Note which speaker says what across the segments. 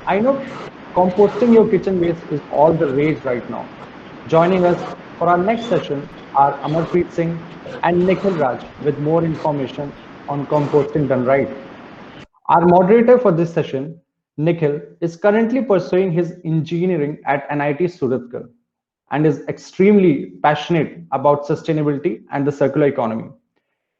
Speaker 1: I know composting your kitchen waste is all the rage right now. Joining us for our next session are Amarpreet Singh and Nikhil Raj with more information on composting done right. Our moderator for this session, Nikhil, is currently pursuing his engineering at NIT Surathkal and is extremely passionate about sustainability and the circular economy.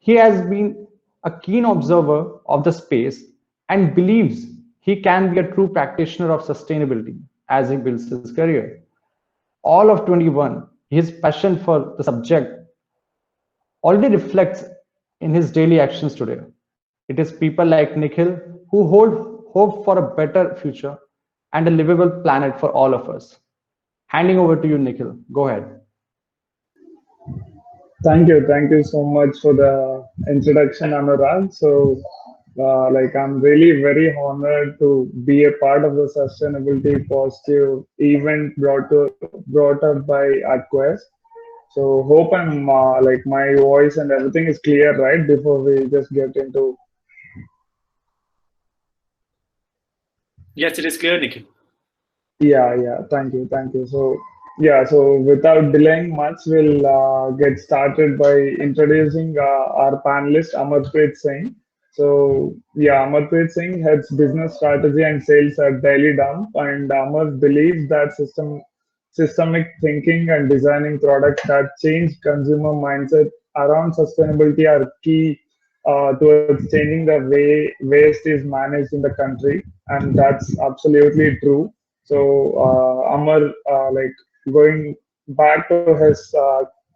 Speaker 1: He has been a keen observer of the space and believes he can be a true practitioner of sustainability as he builds his career. All of 21, his passion for the subject already reflects in his daily actions today. It is people like Nikhil who hold hope for a better future and a livable planet for all of us. Handing over to you, Nikhil. Go ahead.
Speaker 2: Thank you so much for the introduction, Anurag. So, I'm really very honored to be a part of the sustainability positive event brought up by Quest. So, hope I'm my voice and everything is clear, right? Before we just get into.
Speaker 3: Yes, it is clear, Nikhil.
Speaker 2: Yeah. Thank you. So, yeah, so without delaying much, we'll get started by introducing our panelist, Amarpreet Singh. So, yeah, Amarpreet Singh heads business strategy and sales at Daily Dump, and Amar believes that systemic thinking and designing products that change consumer mindset around sustainability are key towards changing the way waste is managed in the country, and that's absolutely true. So Amar, going back to his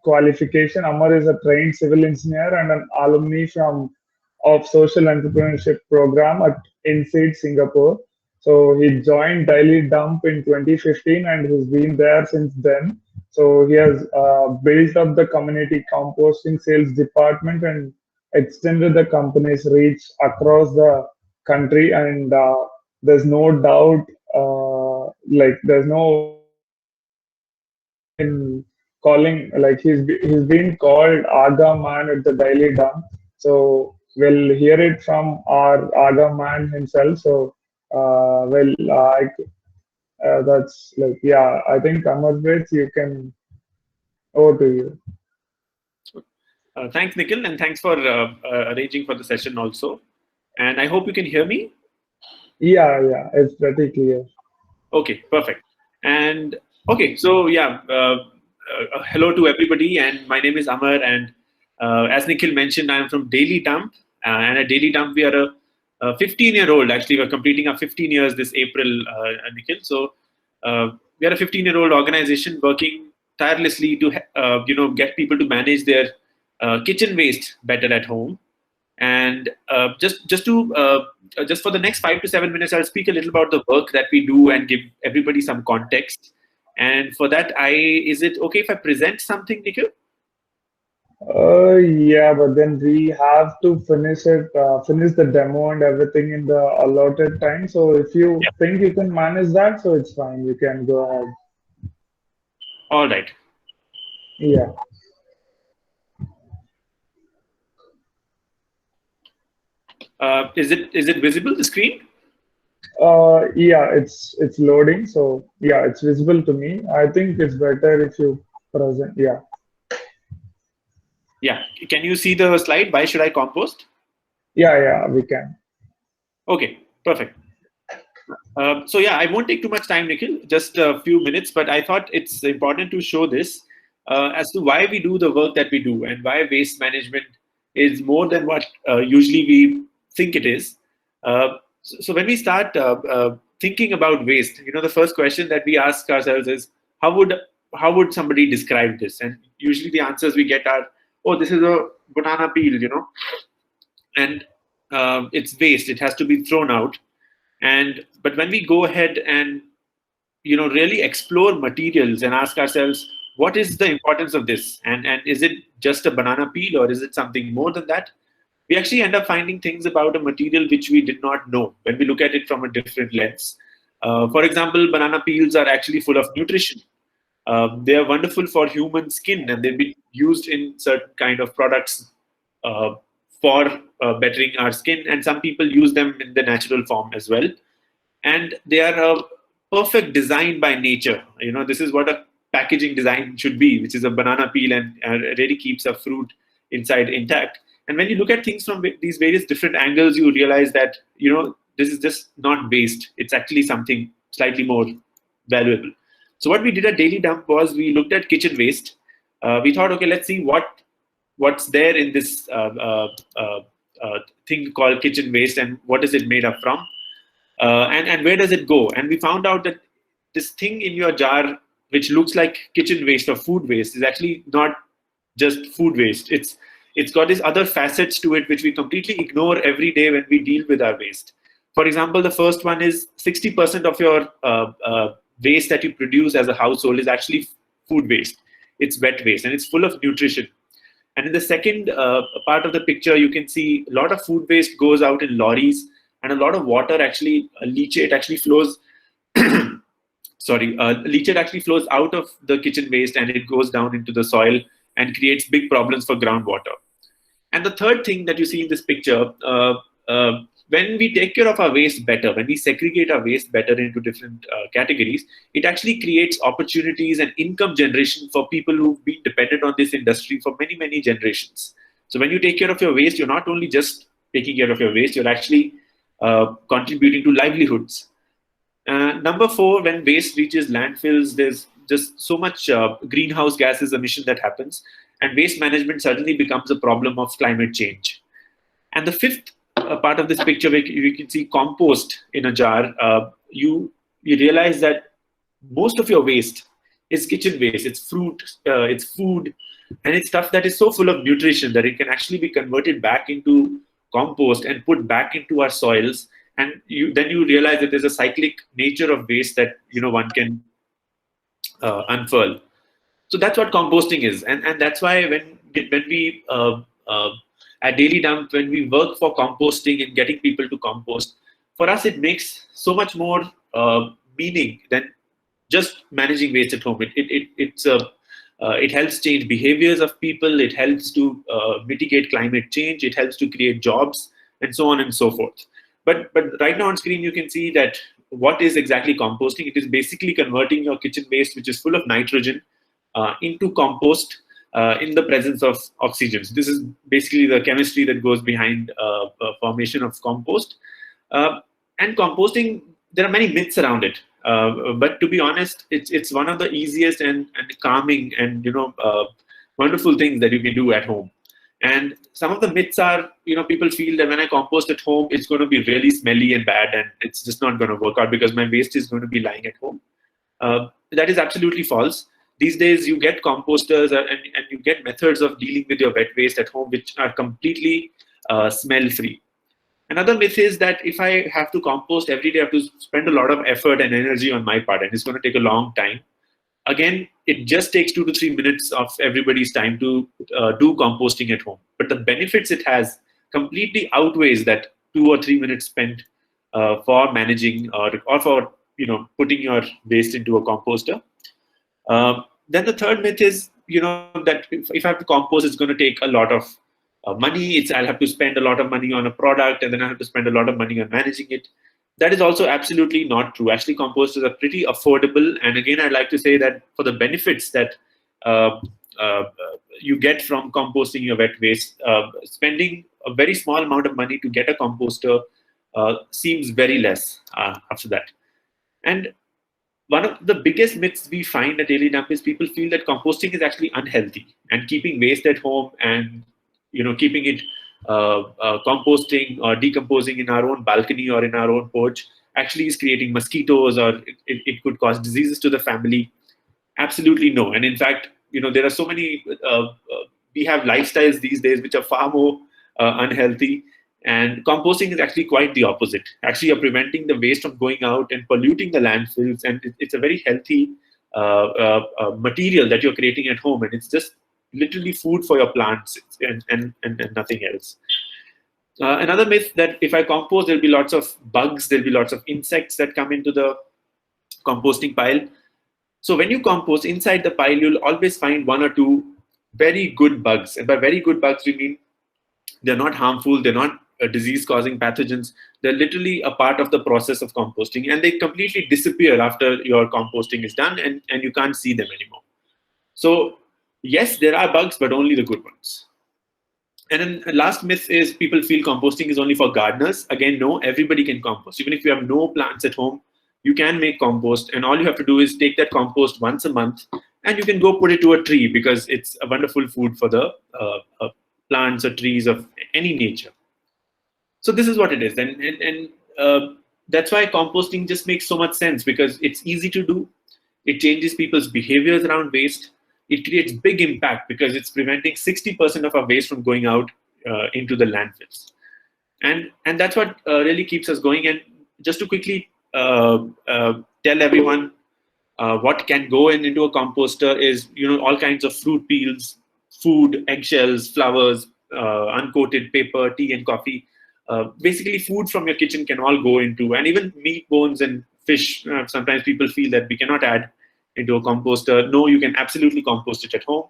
Speaker 2: qualification, Amar is a trained civil engineer and an alumni from of social entrepreneurship program at INSEAD Singapore. So he joined Daily Dump in 2015 and he's been there since then. So he has built up the community composting sales department and extended the company's reach across the country. And there's no doubt, there's no in calling he's been called Aga Man at the Daily Dump. So we'll hear it from our Aga Man himself. So that's yeah. I think Amarpreet, you can over to you.
Speaker 3: Thanks, Nikhil, and thanks for arranging for the session also. And I hope you can hear me.
Speaker 2: Yeah, it's pretty clear.
Speaker 3: Okay, perfect. And okay, so yeah, hello to everybody, and my name is Amar, and as Nikhil mentioned, I am from Daily Dump, and at Daily Dump we are a 15-year-old. Actually, we're completing our 15 years this April, Nikhil. So we are a 15-year-old organization working tirelessly to get people to manage their kitchen waste better at home. And just for the next 5 to 7 minutes, I'll speak a little about the work that we do and give everybody some context. And for that, is it okay if I present something, Nikhil?
Speaker 2: Yeah, but then we have to finish the demo and everything in the allotted time. So if you
Speaker 3: Yeah.
Speaker 2: think you can manage that, so it's fine. You can go ahead.
Speaker 3: All right.
Speaker 2: Yeah.
Speaker 3: Is it visible, the screen?
Speaker 2: Yeah, it's loading. So yeah, it's visible to me. I think it's better if you present. Yeah.
Speaker 3: Yeah. Can you see the slide? Why should I compost?
Speaker 2: Yeah, we can.
Speaker 3: Okay, perfect. So yeah, I won't take too much time, Nikhil, just a few minutes, but I thought it's important to show this as to why we do the work that we do and why waste management is more than what usually we think it is. So when we start thinking about waste, the first question that we ask ourselves is, how would somebody describe this? And usually the answers we get are, oh, this is a banana peel, and it's waste. It has to be thrown out. But when we go ahead and really explore materials and ask ourselves, what is the importance of this, and is it just a banana peel or is it something more than that, we actually end up finding things about a material which we did not know when we look at it from a different lens. For example, banana peels are actually full of nutrition. They are wonderful for human skin, and they've been used in certain kind of products uh, for bettering our skin, and some people use them in the natural form as well. and they are a perfect design by nature. This is what a packaging design should be, which is a banana peel and really keeps a fruit inside intact. And when you look at things from these various different angles, you realize that this is just not waste. It's actually something slightly more valuable. So what we did at Daily Dump was we looked at kitchen waste. We thought, okay, let's see what's there in this thing called kitchen waste and what is it made up from, and where does it go. And we found out that this thing in your jar, which looks like kitchen waste or food waste, is actually not just food waste. It's got these other facets to it which we completely ignore every day when we deal with our waste. For example, the first one is 60% of your waste that you produce as a household is actually food waste. It's wet waste and it's full of nutrition. And in the second part of the picture, you can see a lot of food waste goes out in lorries, and a lot of water actually, leachate actually flows. Leachate actually flows out of the kitchen waste and it goes down into the soil and creates big problems for groundwater. And the third thing that you see in this picture, when we take care of our waste better, when we segregate our waste better into different categories, it actually creates opportunities and income generation for people who've been dependent on this industry for many, many generations. So when you take care of your waste, you're not only just taking care of your waste, you're actually contributing to livelihoods. Number 4, when waste reaches landfills, there's just so much greenhouse gases emission that happens, and waste management suddenly becomes a problem of climate change. And the fifth part of this picture, where you can see compost in a jar, you realize that most of your waste is kitchen waste. It's fruit, it's food, and it's stuff that is so full of nutrition that it can actually be converted back into compost and put back into our soils. And then you realize that there's a cyclic nature of waste that one can unfurl. So that's what composting is, and that's why when we at Daily Dump, when we work for composting and getting people to compost, for us it makes so much more meaning than just managing waste at home. It helps change behaviors of people. It helps to mitigate climate change. It helps to create jobs, and so on and so forth. But right now on screen, you can see that what is exactly composting. It is basically converting your kitchen waste, which is full of nitrogen, into compost in the presence of oxygen. So this is basically the chemistry that goes behind formation of compost. And composting, there are many myths around it. But to be honest, it's one of the easiest and calming and wonderful things that you can do at home. And some of the myths are, people feel that when I compost at home, it's going to be really smelly and bad, and it's just not going to work out because my waste is going to be lying at home. That is absolutely false. These days, you get composters and you get methods of dealing with your wet waste at home which are completely smell-free. Another myth is that if I have to compost every day, I have to spend a lot of effort and energy on my part, and it's going to take a long time. Again, it just takes 2 to 3 minutes of everybody's time to do composting at home. But the benefits it has completely outweighs that 2 or 3 minutes spent for managing or for putting your waste into a composter. Then the third myth is that if I have to compost, it's going to take a lot of money. I'll have to spend a lot of money on a product, and then I have to spend a lot of money on managing it. That is also absolutely not true. Actually, composters are pretty affordable. And again, I'd like to say that for the benefits that you get from composting your wet waste, spending a very small amount of money to get a composter seems very less after that. And one of the biggest myths we find at Daily Dump is people feel that composting is actually unhealthy, and keeping waste at home and keeping it composting or decomposing in our own balcony or in our own porch actually is creating mosquitoes, or it could cause diseases to the family. Absolutely no. And in fact, there are so many, we have lifestyles these days which are far more unhealthy, and composting is actually quite the opposite. Actually, you're preventing the waste from going out and polluting the landfills, and it's a very healthy material that you're creating at home, and it's just literally food for your plants and nothing else. Another myth that if I compost, there'll be lots of bugs, there'll be lots of insects that come into the composting pile. So when you compost, inside the pile, you'll always find 1 or 2 very good bugs. And by very good bugs, we mean they're not harmful, they're not disease-causing pathogens, they're literally a part of the process of composting, and they completely disappear after your composting is done, and you can't see them anymore. So yes, there are bugs, but only the good ones. And then the last myth is people feel composting is only for gardeners. Again, no, everybody can compost. Even if you have no plants at home, you can make compost, and all you have to do is take that compost once a month, and you can go put it to a tree, because it's a wonderful food for the plants or trees of any nature. So this is what it is, and that's why composting just makes so much sense, because it's easy to do. It changes people's behaviors around waste. It creates big impact because it's preventing 60% of our waste from going out into the landfills, and that's what really keeps us going. And just to quickly tell everyone what can go into a composter is, all kinds of fruit peels, food, eggshells, flowers, uncoated paper, tea and coffee. Basically, food from your kitchen can all go into, and even meat, bones, and fish. Sometimes people feel that we cannot add into a composter. No, you can absolutely compost it at home.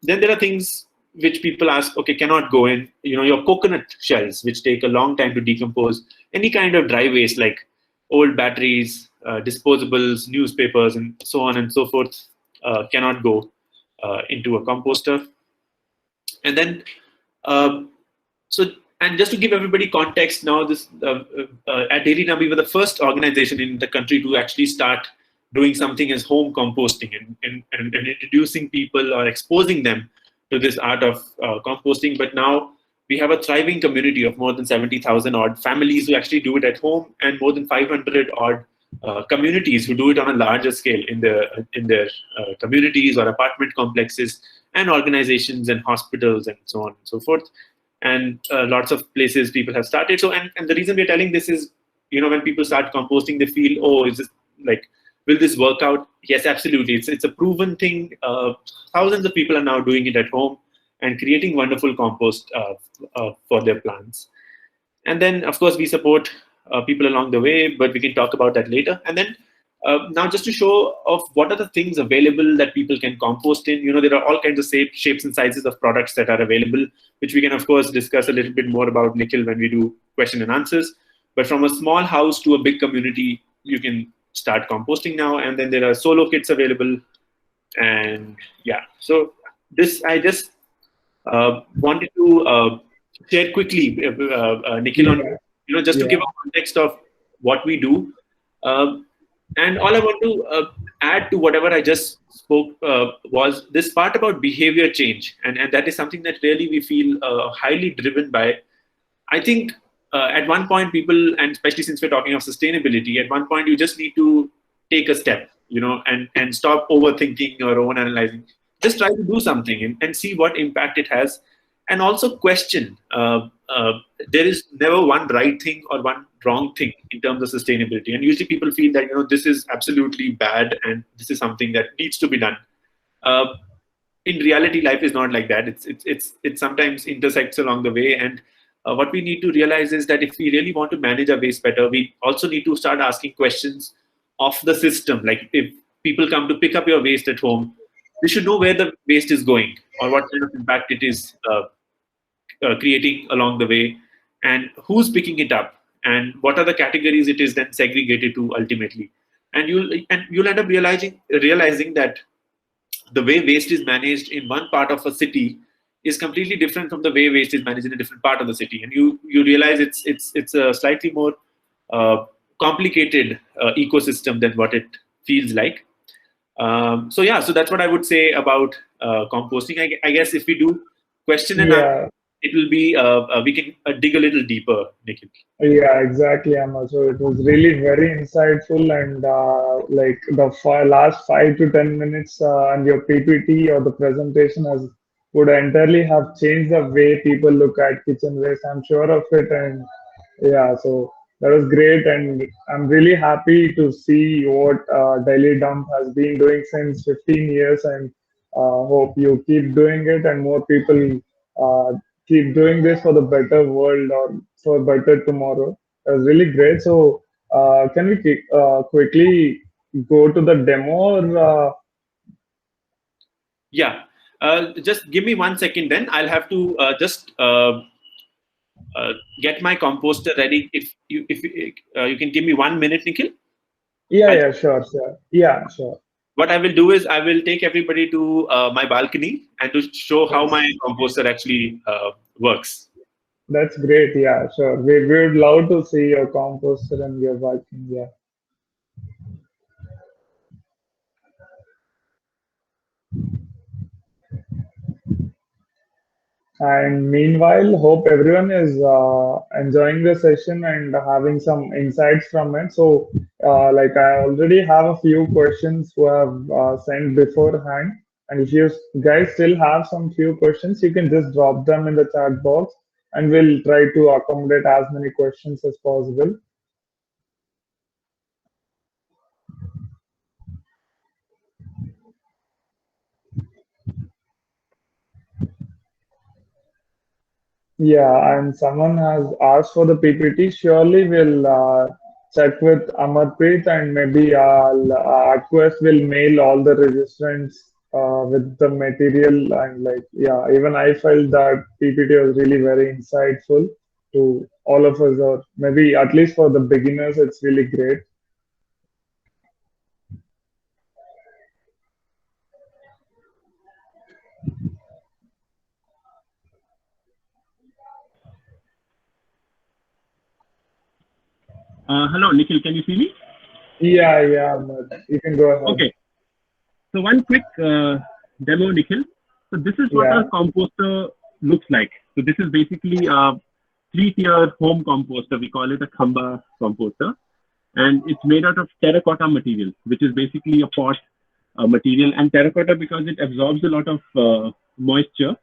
Speaker 3: Then there are things which people ask, okay, cannot go in. Your coconut shells, which take a long time to decompose. Any kind of dry waste like old batteries, disposables, newspapers, and so on and so forth, cannot go into a composter. And then, and just to give everybody context, now this at Daily Now, we were the first organization in the country to actually start doing something as home composting, and introducing people or exposing them to this art of composting. But now we have a thriving community of more than 70,000 odd families who actually do it at home, and more than 500 odd communities who do it on a larger scale in their communities or apartment complexes and organizations and hospitals and so on and so forth. And lots of places people have started. So, and the reason we're telling this is, when people start composting, they feel, oh, is this like, will this work out? Yes, absolutely. It's a proven thing. Thousands of people are now doing it at home and creating wonderful compost for their plants. And then, of course, we support people along the way, but we can talk about that later. And then now, just to show off what are the things available that people can compost in. There are all kinds of shapes and sizes of products that are available, which we can, of course, discuss a little bit more about, Nikhil, when we do question and answers. But from a small house to a big community, you can start composting now. And then there are solo kits available. And yeah, so this I just wanted to share quickly, Nikhil, on just to give a context of what we do. And all I want to add to whatever I just spoke was this part about behavior change, and that is something that really we feel highly driven by. I think at one point, people, and especially since we're talking of sustainability, at one point you just need to take a step, and stop overthinking or overanalyzing. Just try to do something and see what impact it has, and also question. There is never one right thing or one wrong thing in terms of sustainability, and usually people feel that this is absolutely bad and this is something that needs to be done. In reality, life is not like that. It sometimes intersects along the way, and what we need to realize is that if we really want to manage our waste better, we also need to start asking questions of the system. Like, if people come to pick up your waste at home, they should know where the waste is going or what kind of impact it is creating along the way, and who's picking it up, and what are the categories it is then segregated to ultimately. And you'll end up realizing that the way waste is managed in one part of a city is completely different from the way waste is managed in a different part of the city, and you realize it's a slightly more complicated ecosystem than what it feels like. So that's what I would say about composting. I guess if we do question and answer, it will be we can dig a little deeper, Nikhil.
Speaker 2: Yeah, exactly, Amma. So it was really very insightful, and like the last 5 to 10 minutes and your PPT or the presentation would entirely have changed the way people look at kitchen waste. I'm sure of it, and yeah, so that was great, and I'm really happy to see what Daily Dump has been doing since 15 years, and hope you keep doing it, and more people keep doing this for the better world or for better tomorrow. It was really great. So, can we quickly go to the demo? Or,
Speaker 3: yeah, just give me 1 second. Then I'll have to just get my composter ready. If you can give me 1 minute, Nikhil.
Speaker 2: Yeah, yeah, sure, sure. Yeah, sure.
Speaker 3: What I will do is I will take everybody to my balcony and to show how
Speaker 2: That's
Speaker 3: my composter actually works.
Speaker 2: that's great. Yeah, sure. We would love to see your composter and your working. Yeah. And meanwhile, hope everyone is enjoying the session and having some insights from it. So, like I already have a few questions who have sent beforehand. And if you guys still have some few questions, you can just drop them in the chat box, and we'll try to accommodate as many questions as possible. Yeah, and someone has asked for the PPT. Surely we'll check with Amarpreet, and maybe Aquest will mail all the registrants with the material. And like, yeah, even I felt that PPT was really very insightful to all of us, or maybe at least for the beginners, it's really great.
Speaker 4: Hello, Nikhil, can you see me?
Speaker 2: Yeah, yeah, but you can go ahead.
Speaker 4: Okay, so one quick demo, Nikhil. So this is what a
Speaker 2: Yeah,
Speaker 4: composter looks like. So this is basically a three-tier home composter. We call it a khamba composter. And it's made out of terracotta material, which is basically a pot material. And terracotta, because it absorbs a lot of moisture,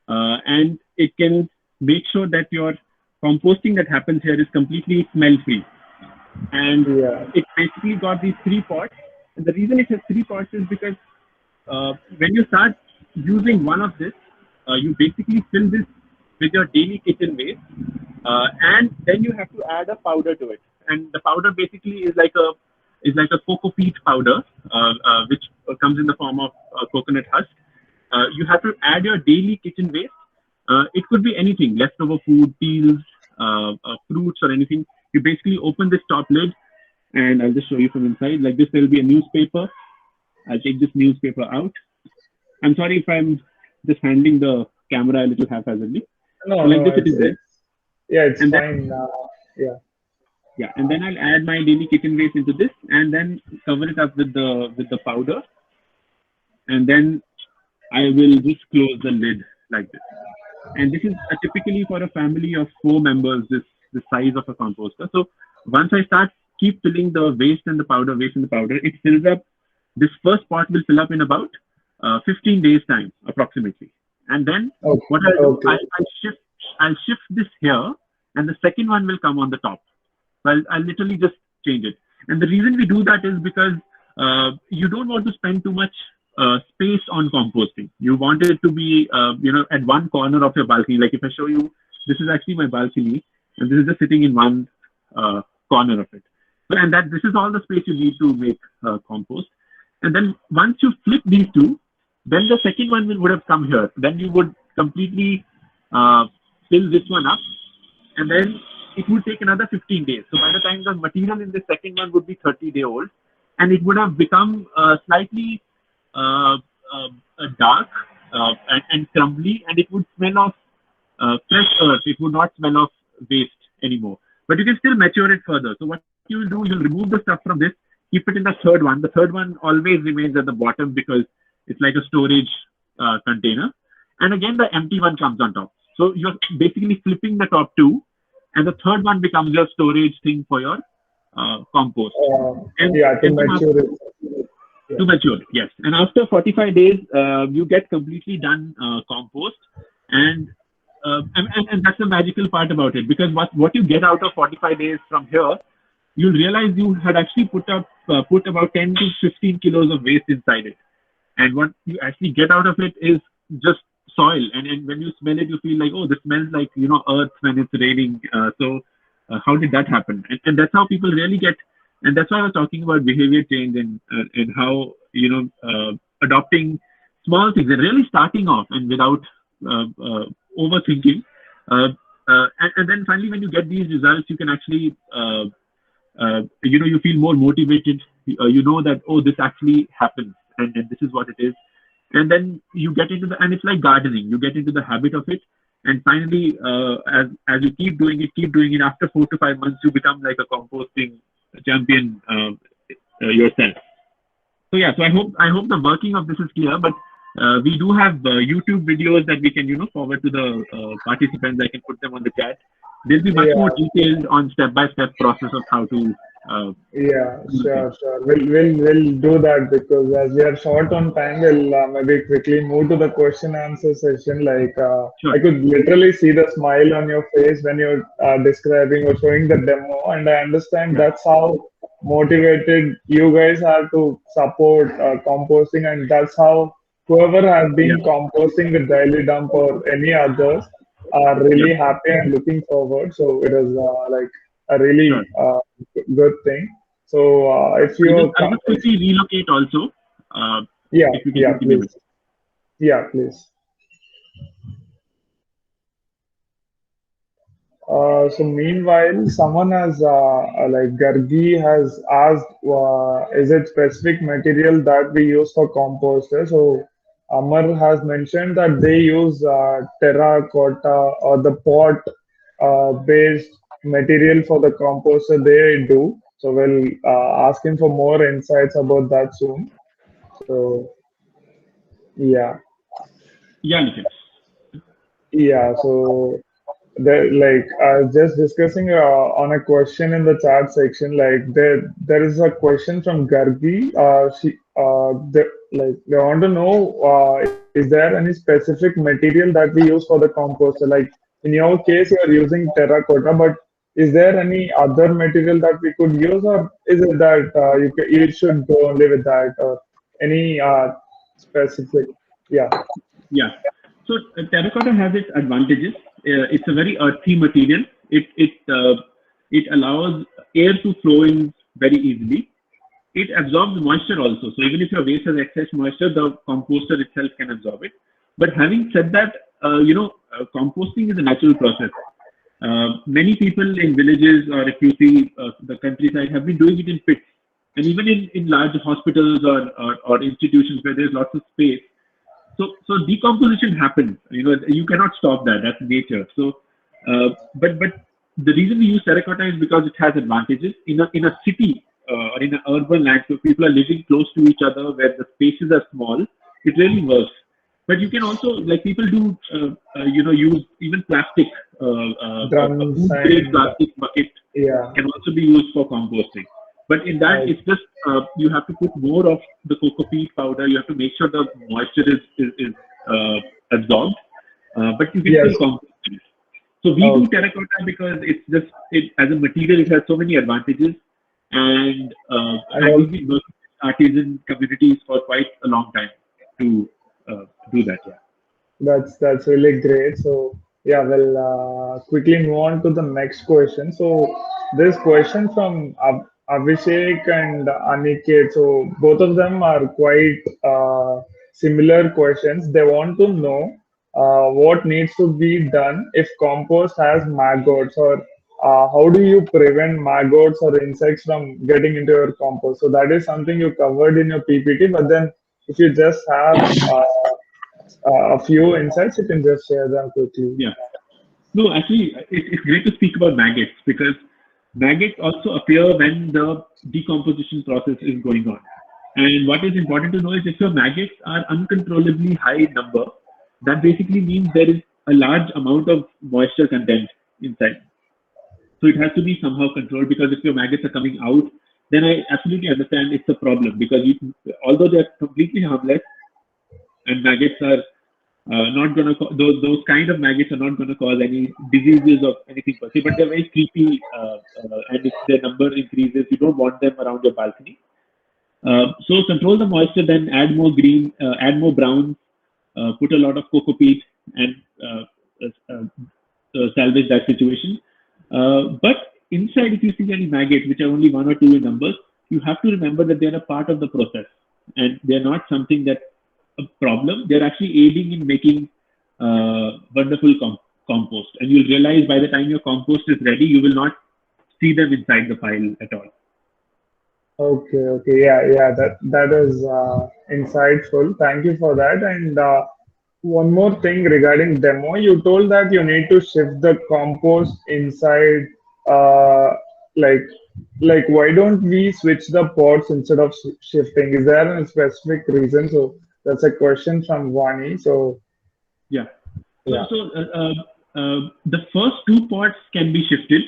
Speaker 4: and it can make sure that your composting that happens here is completely smell-free. And
Speaker 2: yeah,
Speaker 4: it basically got these three pots. And the reason it has three pots is because when you start using one of this, you basically fill this with your daily kitchen waste, and then you have to add a powder to it. And the powder basically is like a cocoa peat powder, which comes in the form of coconut husk. You have to add your daily kitchen waste. It could be anything, leftover food, peels, fruits, or anything. You basically open this top lid, and I'll just show you from inside. Like this, there will be a newspaper. I'll take this newspaper out. I'm sorry if I'm just handling the camera a little haphazardly. So
Speaker 2: no,
Speaker 4: like
Speaker 2: no,
Speaker 4: this, it is there.
Speaker 2: yeah, it's
Speaker 4: And then,
Speaker 2: fine. Yeah,
Speaker 4: yeah, and then I'll add my daily kitchen waste into this, and then cover it up with the powder, and then I will just close the lid like this. And this is typically for a family of 4 members, the size of a composter. So once I start keep filling the waste and the powder, it fills up. This first pot will fill up in about 15 days time approximately. And then
Speaker 2: okay,
Speaker 4: what I'll do,
Speaker 2: okay.
Speaker 4: I'll shift this here, and the second one will come on the top. So I'll literally just change it. And the reason we do that is because you don't want to spend too much space on composting. You want it to be, at one corner of your balcony. Like if I show you, this is actually my balcony, and this is just sitting in one corner of it. So, and that this is all the space you need to make compost. And then once you flip these two, then the second one would have come here. Then you would completely fill this one up, and then it would take another 15 days. So by the time the material in the second one would be 30-day old, and it would have become slightly uh, dark and crumbly, and it would smell of fresh earth. It would not smell of waste anymore. But you can still mature it further. So what you will do, you'll remove the stuff from this, keep it in the third one. The third one always remains at the bottom because it's like a storage container. And again, the empty one comes on top. So you're basically flipping the top two, and the third one becomes your storage thing for your compost. And,
Speaker 2: Yeah, to
Speaker 4: and then
Speaker 2: mature it.
Speaker 4: to mature, yes. And after 45 days, you get completely done compost, and, and that's the magical part about it, because what you get out of 45 days from here, you'll realize you had actually put about 10 to 15 kilos of waste inside it, and what you actually get out of it is just soil. And when you smell it, you feel like, oh, this smells like earth when it's raining. How did that happen? And that's how people really get. And that's why I was talking about behavior change, and how adopting small things and really starting off and without overthinking. and then finally, when you get these results, you can actually, you feel more motivated. You know that, oh, this actually happens, and this is what it is. And then you get into and it's like gardening. You get into the habit of it, and finally, as you keep doing it. After 4 to 5 months, you become like a composting champion yourself. So yeah, so I hope the working of this is clear. But we do have YouTube videos that we can forward to the participants. I can put them on the chat. They'll be much more detailed on step-by-step process of how to.
Speaker 2: Yeah, sure. We'll do that, because as we are short on time, we'll maybe quickly move to the question answer session. Like
Speaker 4: Sure.
Speaker 2: I could literally see the smile on your face when you're describing or showing the demo, and I understand that's how motivated you guys are to support composting, and that's how whoever has been
Speaker 4: Yeah.
Speaker 2: composting the daily dump or any others are
Speaker 4: Yeah.
Speaker 2: really happy and looking forward. So it is like a
Speaker 4: Sure.
Speaker 2: really good thing. So if you
Speaker 4: I'll just quickly relocate also.
Speaker 2: yeah,
Speaker 4: If you can just give me a minute.
Speaker 2: please, yeah, please. So meanwhile, someone has like Gargi has asked, is it specific material that we use for composter? So Amar has mentioned that they use terracotta or the pot based material for the composter they do. So we'll ask him for more insights about that soon. So yeah,
Speaker 4: Yeah, Nikhil.
Speaker 2: so like I was just discussing on a question in the chat section. Like there is a question from Gargi. They want to know, is there any specific material that we use for the composter? Like in your case, you are using terracotta, but is there any other material that we could use, or is it that you should go only with that, or any specific? Yeah.
Speaker 4: Yeah. So terracotta has its advantages. It's a very earthy material. It allows air to flow in very easily. It absorbs moisture also. So even if your waste has excess moisture, the composter itself can absorb it. But having said that, composting is a natural process. Many people in villages, or if you see the countryside, have been doing it in pits. And even in large hospitals or institutions where there's lots of space, so decomposition happens. You cannot stop that. That's nature. So, but the reason we use terracotta is because it has advantages in a city or in an urban landscape. People are living close to each other where the spaces are small. It really works. But you can also, like people do, use even plastic. A
Speaker 2: Drums
Speaker 4: food grade
Speaker 2: and
Speaker 4: plastic bucket
Speaker 2: yeah.
Speaker 4: can also be used for composting. But in that,
Speaker 2: Right.
Speaker 4: it's just you have to put more of the cocoa peat powder. You have to make sure the moisture is absorbed, but you can
Speaker 2: Yes.
Speaker 4: still compost it. So we do terracotta because it as a material. It has so many advantages, and we've been working with artisan communities for quite a long time to do that. Yeah.
Speaker 2: That's really great. So yeah, we'll quickly move on to the next question. So this question from Abhishek and Aniket. So both of them are quite similar questions. They want to know what needs to be done if compost has maggots, or how do you prevent maggots or insects from getting into your compost? So that is something you covered in your PPT. But then if you just have a few insights, you can just share them quickly.
Speaker 4: Yeah. No, actually, it's great to speak about maggots because maggots also appear when the decomposition process is going on. And what is important to know is if your maggots are uncontrollably high number, that basically means there is a large amount of moisture content inside. So it has to be somehow controlled, because if your maggots are coming out, then I absolutely understand it's a problem, because although they are completely harmless, and maggots are not going to, those kind of maggots are not going to cause any diseases or anything per se, but they're very creepy, and if their number increases, you don't want them around your balcony. So control the moisture, then add more green, add more browns, put a lot of cocoa peat, and salvage that situation. But inside, if you see any maggots, which are only 1 or 2 in numbers, you have to remember that they're a part of the process, and they're not something that's a problem. They're actually aiding in making wonderful compost, and you'll realize by the time your compost is ready, you will not see them inside the pile at all.
Speaker 2: Okay, yeah, that is insightful. Thank you for that. And one more thing regarding demo, you told that you need to shift the compost inside. Uh, like, why don't we switch the pots instead of shifting? Is there a specific reason? So that's a question from Vani. So
Speaker 4: Yeah.
Speaker 2: yeah,
Speaker 4: The first two pots can be shifted.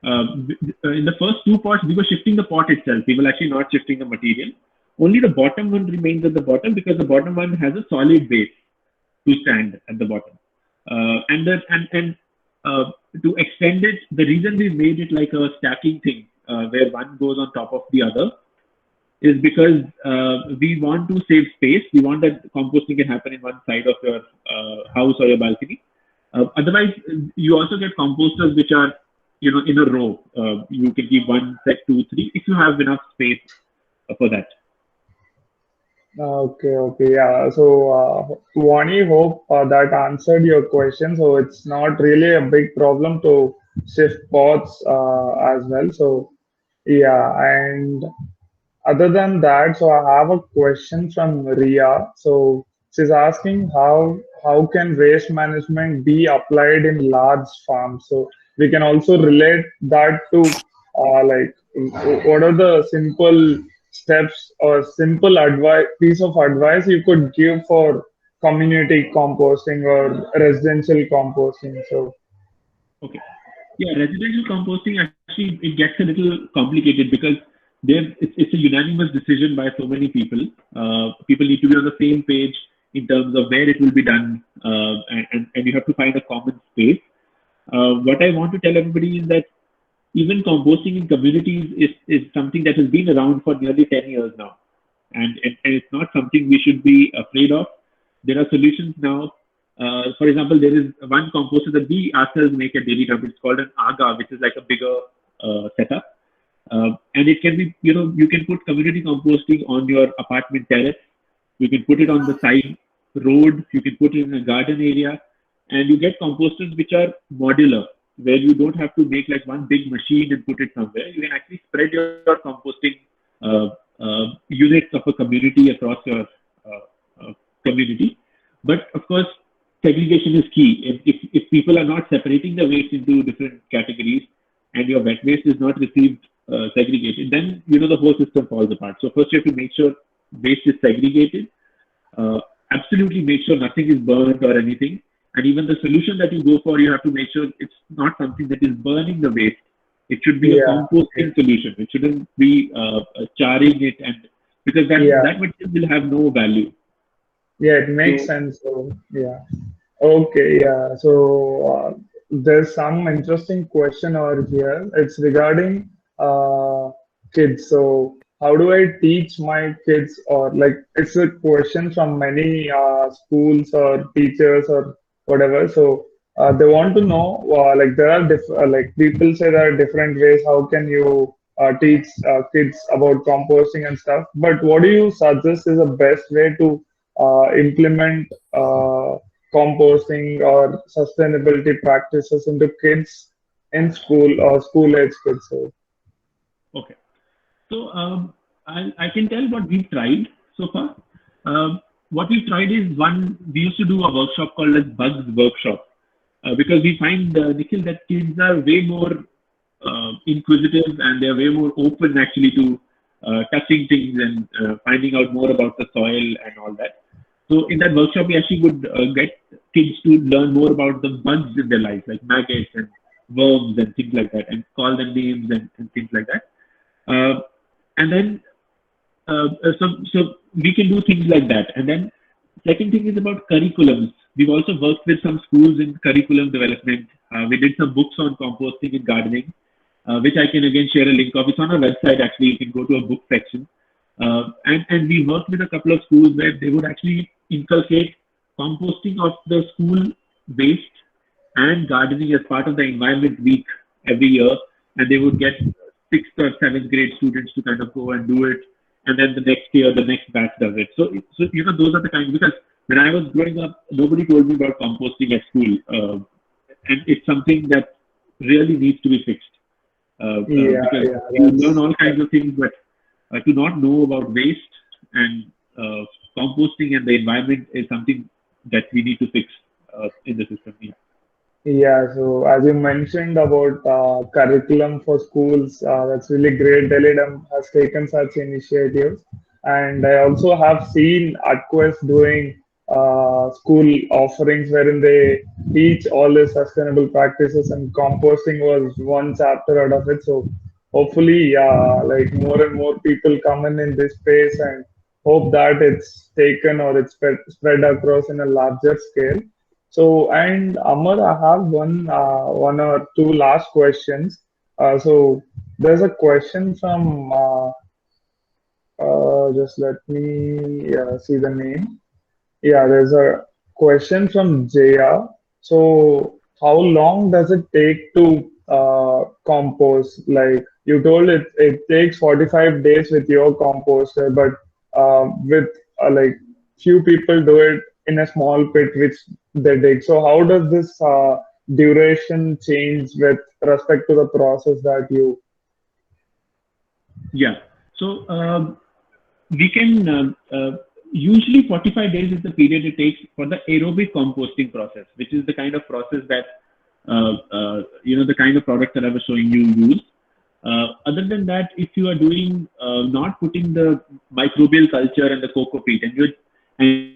Speaker 4: In the first two pots, we were shifting the pot itself. We were actually not shifting the material. Only the bottom one remains at the bottom because the bottom one has a solid base to stand at the bottom. To extend it, the reason we made it like a stacking thing, where one goes on top of the other, is because we want to save space. We want that composting can happen in one side of your house or your balcony. Otherwise, you also get composters which are, in a row. You can keep one, set, two, three, if you have enough space for that.
Speaker 2: okay, yeah. So Vani, hope that answered your question. So it's not really a big problem to shift pots as well. So yeah, and other than that, so I have a question from Ria. So she's asking how can waste management be applied in large farms? So we can also relate that to what are the simple steps or simple advice piece of advice you could give for community composting or residential composting? So
Speaker 4: Okay. Yeah, residential composting actually it gets a little complicated because it's a unanimous decision by so many people. People need to be on the same page in terms of where it will be done, and you have to find a common space. What I want to tell everybody is that even composting in communities is something that has been around for nearly 10 years now. And it's not something we should be afraid of. There are solutions now. For example, there is one composter that we ourselves make at Daily Dump. It's called an AGA, which is like a bigger setup. And it can be, you can put community composting on your apartment terrace. You can put it on the side road. You can put it in a garden area. And you get composters which are modular, where you don't have to make like one big machine and put it somewhere. You can actually spread your composting units of a community across your community. But of course, segregation is key. If people are not separating the waste into different categories and your wet waste is not received segregated, then the whole system falls apart. So first you have to make sure waste is segregated. Absolutely make sure nothing is burned or anything. And even the solution that you go for, you have to make sure it's not something that is burning the waste. It should be a composting solution. It shouldn't be charring it, and because that material will have no value.
Speaker 2: Yeah, it makes sense. So yeah. Okay, yeah. So there's some interesting question over here. It's regarding kids. So how do I teach my kids, or like it's a question from many schools or teachers or whatever. So they want to know, like there are like people say there are different ways. How can you teach kids about composting and stuff? But what do you suggest is the best way to implement composting or sustainability practices into kids in school or school age kids? So,
Speaker 4: okay. So I can tell what we've tried so far. What we've tried is we used to do a workshop called as Bugs Workshop because we find, Nikhil, that kids are way more inquisitive and they're way more open actually to touching things and finding out more about the soil and all that. So in that workshop, we actually would get kids to learn more about the bugs in their life, like maggots and worms and things like that, and call them names and things like that. And then, so we can do things like that. And then second thing is about curriculums. We've also worked with some schools in curriculum development. We did some books on composting and gardening, which I can again share a link of. It's on our website, actually. You can go to a book section. And we worked with a couple of schools where they would actually inculcate composting of the school waste and gardening as part of the environment week every year. And they would get 6th or 7th grade students to kind of go and do it. And then the next year, the next batch does it. So those are the kinds, because when I was growing up, nobody told me about composting at school. and it's something that really needs to be fixed. Because you learn all kinds of things, but to not know about waste and composting and the environment is something that we need to fix in the system.
Speaker 2: Yeah, so as you mentioned about curriculum for schools, that's really great. Delhi has taken such initiatives, and I also have seen Quest doing school offerings wherein they teach all the sustainable practices, and composting was one chapter out of it. So hopefully, like more and more people come in this space, and hope that it's taken or it's spread across in a larger scale. So, and Amar, I have one or two last questions. So, there's a question from, just let me see the name. Yeah, there's a question from Jaya. So, how long does it take to compost? Like you told it takes 45 days with your composter, but with like few people do it in a small pit which they dig. So, how does this duration change with respect to the process that you?
Speaker 4: Yeah. So we can usually 45 days is the period it takes for the aerobic composting process, which is the kind of process that the kind of product that I was showing you use. Other than that, if you are doing not putting the microbial culture and the cocoa peat, and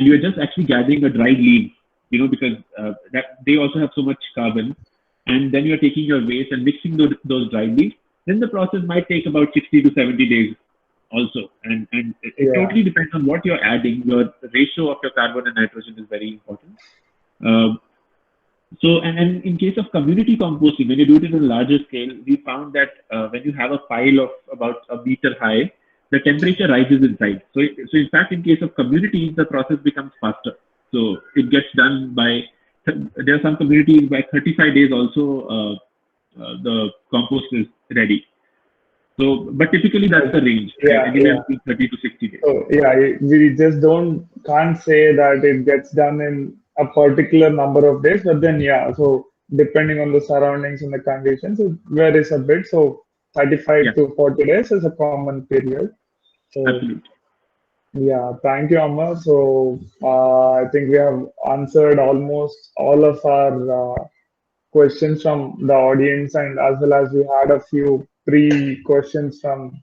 Speaker 4: you're just actually gathering a dried leaf, because that they also have so much carbon, and then you're taking your waste and mixing those dried leaves, then the process might take about 60 to 70 days also. And it totally depends on what you're adding. Your ratio of your carbon and nitrogen is very important. So, and in case of community composting, when you do it in a larger scale, we found that when you have a pile of about a meter high, the temperature rises inside. So in fact, in case of communities, the process becomes faster. So it gets done by, there are some communities by 35 days also, the compost is ready. So, but typically that's the range, anywhere between 30 to 60 days.
Speaker 2: So we just can't say that it gets done in a particular number of days, but then so depending on the surroundings and the conditions, it varies a bit. So 35 to 40 days is a common period. So,
Speaker 4: absolutely.
Speaker 2: Yeah, thank you, Amar. So I think we have answered almost all of our questions from the audience, and as well as we had a few pre-questions from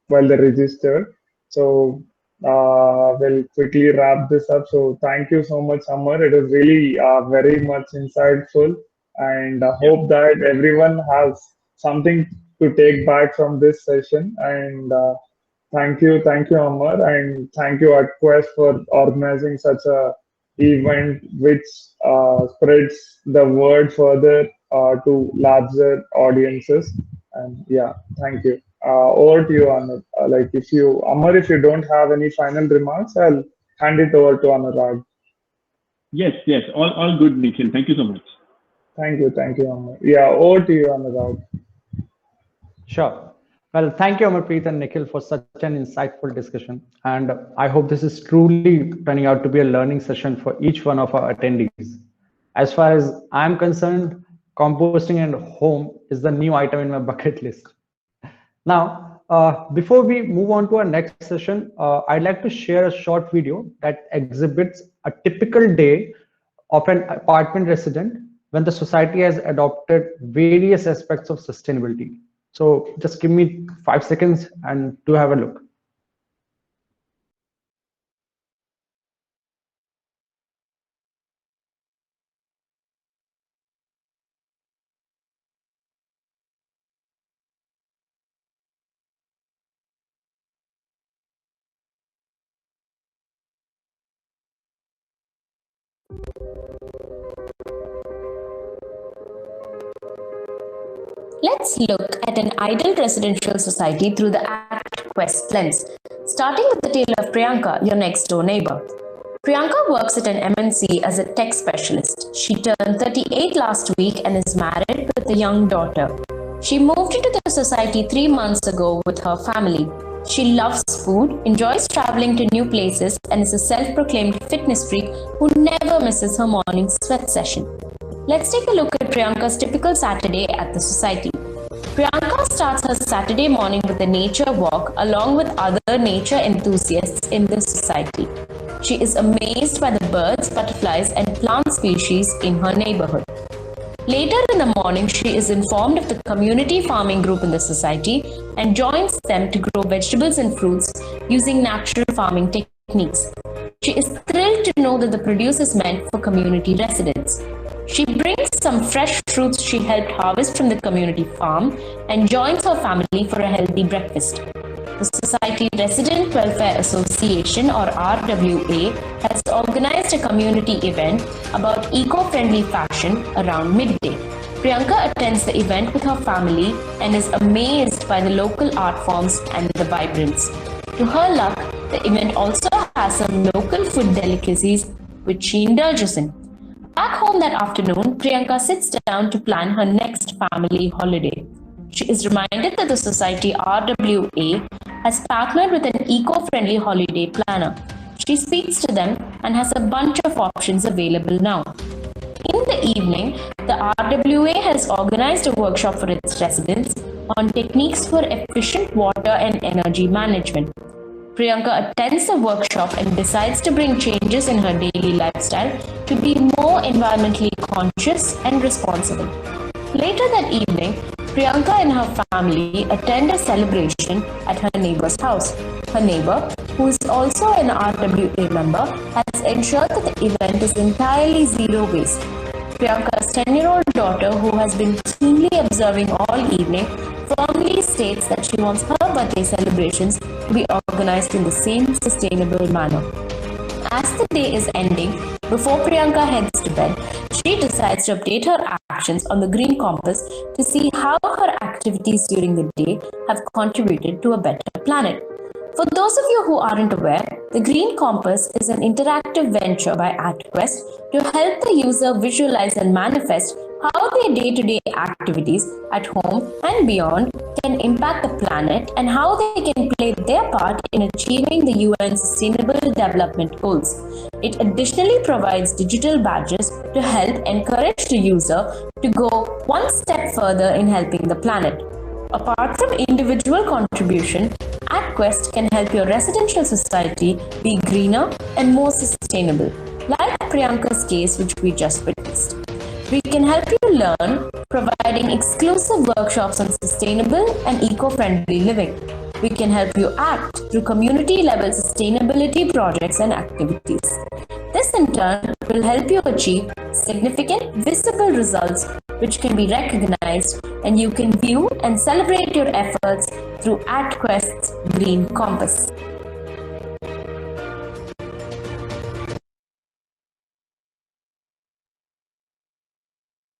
Speaker 2: while they registered. So we'll quickly wrap this up. So thank you so much, Amar. It is really very much insightful, and I hope that everyone has something to take back from this session. And thank you, Amar, and thank you, AtQuest, for organizing such a event which spreads the word further to larger audiences. And thank you. Over to you, Amar. Amar, if you don't have any final remarks, I'll hand it over to Anurag.
Speaker 4: Yes, all good, Nikhil. Thank you so much.
Speaker 2: Thank you, Amar. Yeah, over to you, Anurag.
Speaker 1: Sure. Well, thank you, Amarpreet and Nikhil, for such an insightful discussion. And I hope this is truly turning out to be a learning session for each one of our attendees. As far as I'm concerned, composting at home is the new item in my bucket list. Now, before we move on to our next session, I'd like to share a short video that exhibits a typical day of an apartment resident when the society has adopted various aspects of sustainability. So just give me 5 seconds and do have a look.
Speaker 5: Let's look at an ideal residential society through the ActQuest lens, starting with the tale of Priyanka, your next door neighbor. Priyanka works at an MNC as a tech specialist. She turned 38 last week and is married with a young daughter. She moved into the society 3 months ago with her family. She loves food, enjoys traveling to new places, and is a self-proclaimed fitness freak who never misses her morning sweat session. Let's take a look at Priyanka's typical Saturday at the society. Priyanka starts her Saturday morning with a nature walk along with other nature enthusiasts in the society. She is amazed by the birds, butterflies, and plant species in her neighborhood. Later in the morning, she is informed of the community farming group in the society and joins them to grow vegetables and fruits using natural farming techniques. She is thrilled to know that the produce is meant for community residents. She brings some fresh fruits she helped harvest from the community farm and joins her family for a healthy breakfast. The Society Resident Welfare Association or RWA has organized a community event about eco-friendly fashion around midday. Priyanka attends the event with her family and is amazed by the local art forms and the vibrance. To her luck, the event also has some local food delicacies which she indulges in. Back home that afternoon, Priyanka sits down to plan her next family holiday. She is reminded that the Society RWA has partnered with an eco-friendly holiday planner. She speaks to them and has a bunch of options available now. In the evening, the RWA has organized a workshop for its residents on techniques for efficient water and energy management. Priyanka attends the workshop and decides to bring changes in her daily lifestyle to be more environmentally conscious and responsible. Later that evening, Priyanka and her family attend a celebration at her neighbor's house. Her neighbor, who is also an RWA member, has ensured that the event is entirely zero waste. Priyanka's 10-year-old daughter, who has been keenly observing all evening, firmly states that she wants her birthday celebrations to be organized in the same sustainable manner. As the day is ending, before Priyanka heads to bed, she decides to update her actions on the Green Compass to see how her activities during the day have contributed to a better planet. For those of you who aren't aware, the Green Compass is an interactive venture by AtQuest to help the user visualize and manifest how their day-to-day activities at home and beyond can impact the planet and how they can play their part in achieving the UN Sustainable Development Goals. It additionally provides digital badges to help encourage the user to go one step further in helping the planet. Apart from individual contribution, AtQuest can help your residential society be greener and more sustainable, like Priyanka's case which we just witnessed. We can help you learn, providing exclusive workshops on sustainable and eco-friendly living. We can help you act through community-level sustainability projects and activities. This in turn will help you achieve significant visible results which can be recognized, and you can view and celebrate your efforts through AtQuest's Green Compass.